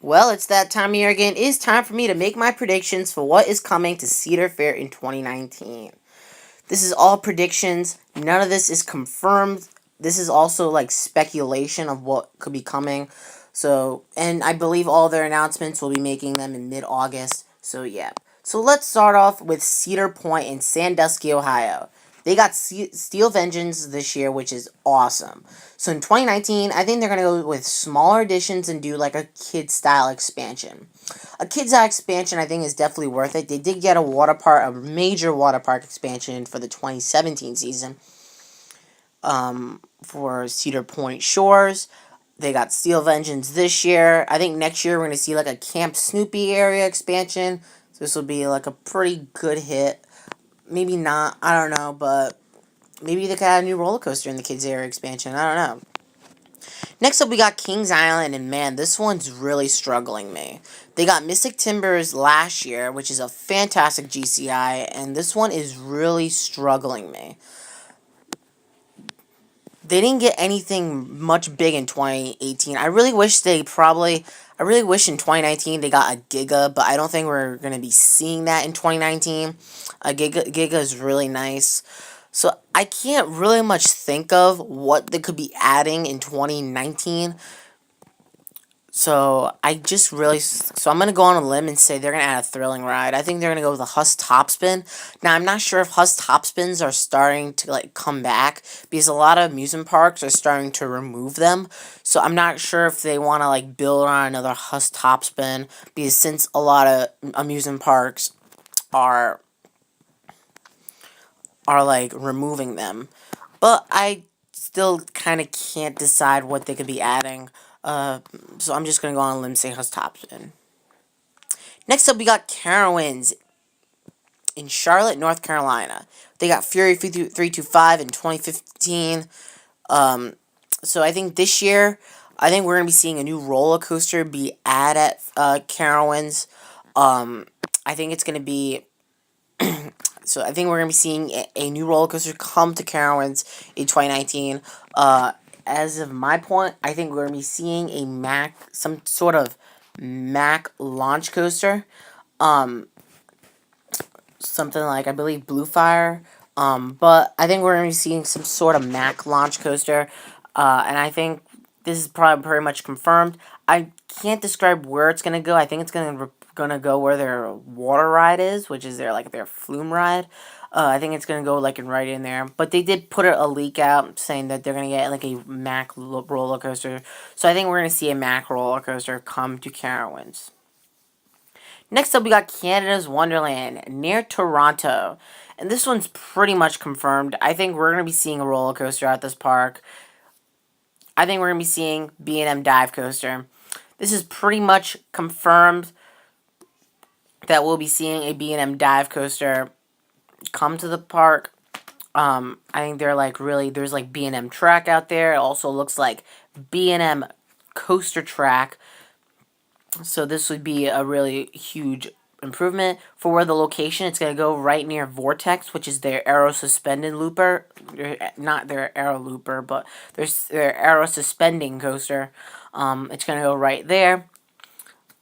Well, it's that time of year again. It is time for me to make my predictions for what is coming to Cedar Fair in 2019. This is all predictions. None of this is confirmed. This is also like speculation of what could be coming. So, and I believe all their announcements will be making them in mid-August. So, yeah. So, let's start off with Cedar Point in Sandusky, Ohio. They got Steel Vengeance this year, which is awesome. So in 2019, I think they're going to go with smaller additions and do like a kid-style expansion. A kid-style expansion, I think, is definitely worth it. They did get a major water park expansion for the 2017 season for Cedar Point Shores. They got Steel Vengeance this year. I think next year we're going to see like a Camp Snoopy area expansion. So this will be like a pretty good hit. Maybe not, I don't know, but maybe they could add a new roller coaster in the kids area expansion. I don't know. Next up, we got Kings Island, and man, this one's really struggling me. They got Mystic Timbers last year, which is a fantastic GCI, and this one is really struggling me. They didn't get anything much big in 2018. I really wish in 2019 they got a Giga, but I don't think we're going to be seeing that in 2019. A Giga is really nice. So I can't really much think of what they could be adding in 2019. So I'm gonna go on a limb and say they're gonna add a thrilling ride. I think they're gonna go with a Huss Topspin. Now I'm not sure if Huss Topspins are starting to like come back because a lot of amusement parks are starting to remove them. So I'm not sure if they want to like build on another Huss Topspin because since a lot of amusement parks are like removing them, but I still kind of can't decide what they could be adding. So I'm just gonna go on a limb and say Huss Topspin. Next up, we got Carowinds in Charlotte, North Carolina. They got Fury 325 in 2015. So I think this year, I think we're gonna be seeing a new roller coaster be added at Carowinds. I think it's gonna be. So I think we're gonna be seeing a new roller coaster come to Carowinds in 2019. As of my point, I think we're gonna be seeing some sort of Mac launch coaster. Something like I believe Blue Fire. But I think we're gonna be seeing some sort of Mac launch coaster. And I think this is probably pretty much confirmed. I can't describe where it's gonna go. I think it's gonna go where their water ride is, which is their flume ride. I think it's gonna go like right in there. But they did put a leak out saying that they're gonna get like a Mac roller coaster. So I think we're gonna see a Mac roller coaster come to Carowinds. Next up, we got Canada's Wonderland near Toronto. And this one's pretty much confirmed. I think we're going to be seeing a roller coaster at this park. I think we're going to be seeing B&M Dive Coaster. This is pretty much confirmed that we'll be seeing a B&M Dive Coaster come to the park. I think there's like B&M track out there. It also looks like B&M coaster track. So this would be a really huge improvement for where the location. It's going to go right near Vortex, which is their aero suspended looper. Not their aero looper, but their aero suspending coaster. It's going to go right there.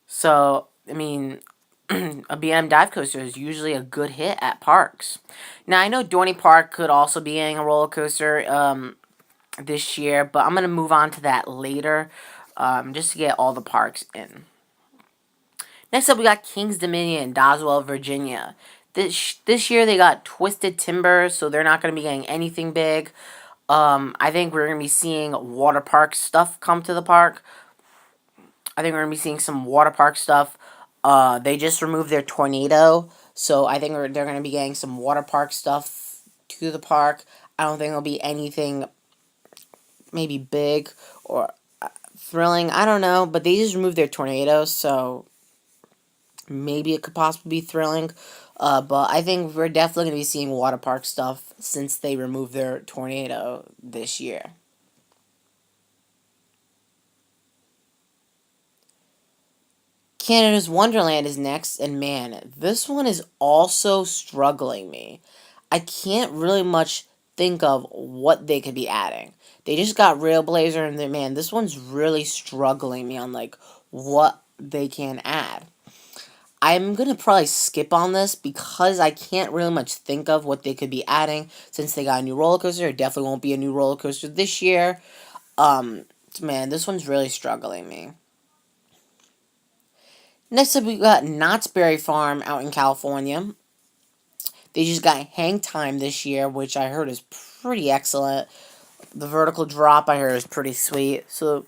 So, I mean, a BM dive coaster is usually a good hit at parks. Now, I know Dorney Park could also be getting a roller coaster this year, but I'm going to move on to that later just to get all the parks in. Next up, we got King's Dominion in Doswell, Virginia. This year, they got Twisted Timber, so they're not going to be getting anything big. I think we're going to be seeing water park stuff come to the park. I think we're going to be seeing some water park stuff. They just removed their tornado, so I think they're going to be getting some water park stuff to the park. I don't think there'll be anything maybe big or thrilling. I don't know, but they just removed their tornado, so maybe it could possibly be thrilling. But I think we're definitely going to be seeing water park stuff since they removed their tornado this year. Canada's Wonderland is next, and man, this one is also struggling me. I can't really much think of what they could be adding. They just got Railblazer, and man, this one's really struggling me on like what they can add. I'm going to probably skip on this because I can't really much think of what they could be adding since they got a new roller coaster. It definitely won't be a new roller coaster this year. Man, this one's really struggling me. Next up, we got Knott's Berry Farm out in California. They just got hang time this year, which I heard is pretty excellent. The vertical drop I heard is pretty sweet. So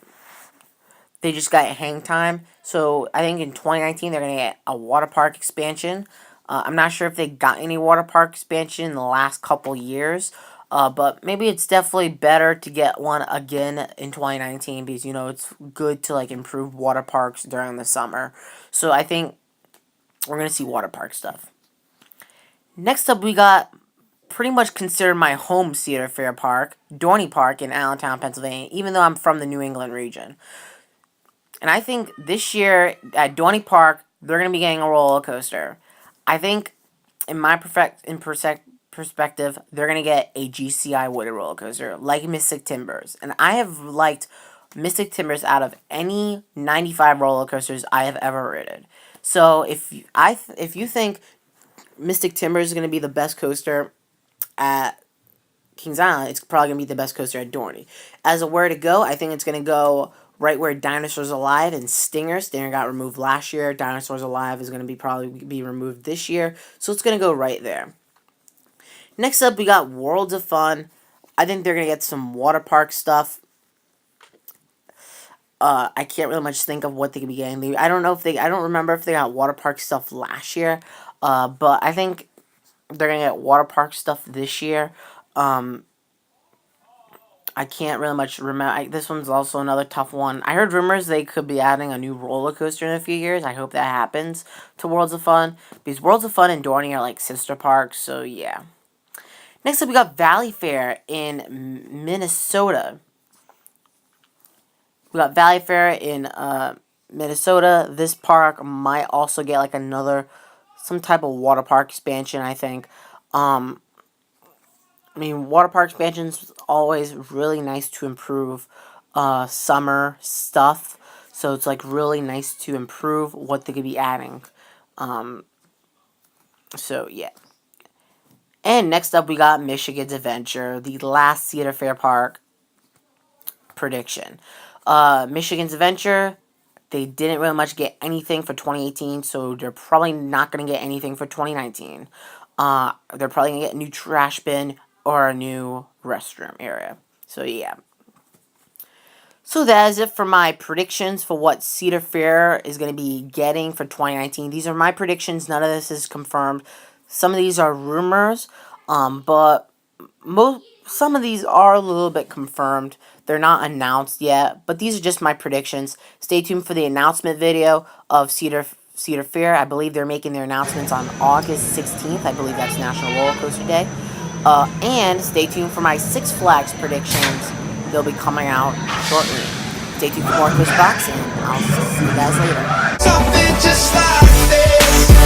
they just got hang time. So I think in 2019 they're gonna get a water park expansion. I'm not sure if they got any water park expansion in the last couple years. But maybe it's definitely better to get one again in 2019 because, it's good to, improve water parks during the summer. So I think we're going to see water park stuff. Next up, we got pretty much considered my home Cedar Fair park, Dorney Park in Allentown, Pennsylvania, even though I'm from the New England region. And I think this year at Dorney Park, they're going to be getting a roller coaster. I think, in my perspective, they're going to get a GCI wooded roller coaster, like Mystic Timbers. And I have liked Mystic Timbers out of any 95 roller coasters I have ever ridden. So if you think Mystic Timbers is going to be the best coaster at Kings Island, it's probably going to be the best coaster at Dorney. As a where to go, I think it's going to go right where Dinosaurs Alive and Stinger. Stinger got removed last year. Dinosaurs Alive is going to probably be removed this year. So it's going to go right there. Next up, we got Worlds of Fun. I think they're going to get some water park stuff. I can't really much think of what they could be getting. I don't remember if they got water park stuff last year. But I think they're going to get water park stuff this year. I can't really much remember. This one's also another tough one. I heard rumors they could be adding a new roller coaster in a few years. I hope that happens to Worlds of Fun. Because Worlds of Fun and Dorney are like sister parks. So, yeah. Next up, we got Valley Fair in Minnesota. We got Valley Fair in Minnesota. This park might also get some type of water park expansion, I think. Water park expansion's always really nice to improve summer stuff. So it's really nice to improve what they could be adding. So yeah. And next up, we got Michigan's Adventure, the last Cedar Fair park prediction. Michigan's Adventure, they didn't really much get anything for 2018, so they're probably not going to get anything for 2019. They're probably going to get a new trash bin or a new restroom area. So, yeah. So that is it for my predictions for what Cedar Fair is going to be getting for 2019. These are my predictions. None of this is confirmed. Some of these are rumors, but some of these are a little bit confirmed. They're not announced yet, but these are just my predictions. Stay tuned for the announcement video of Cedar Fair. I believe they're making their announcements on August 16th. I believe that's National Roller Coaster Day. And stay tuned for my Six Flags predictions. They'll be coming out shortly. Stay tuned for more Quiz Box, and I'll see you guys later. Something just like this.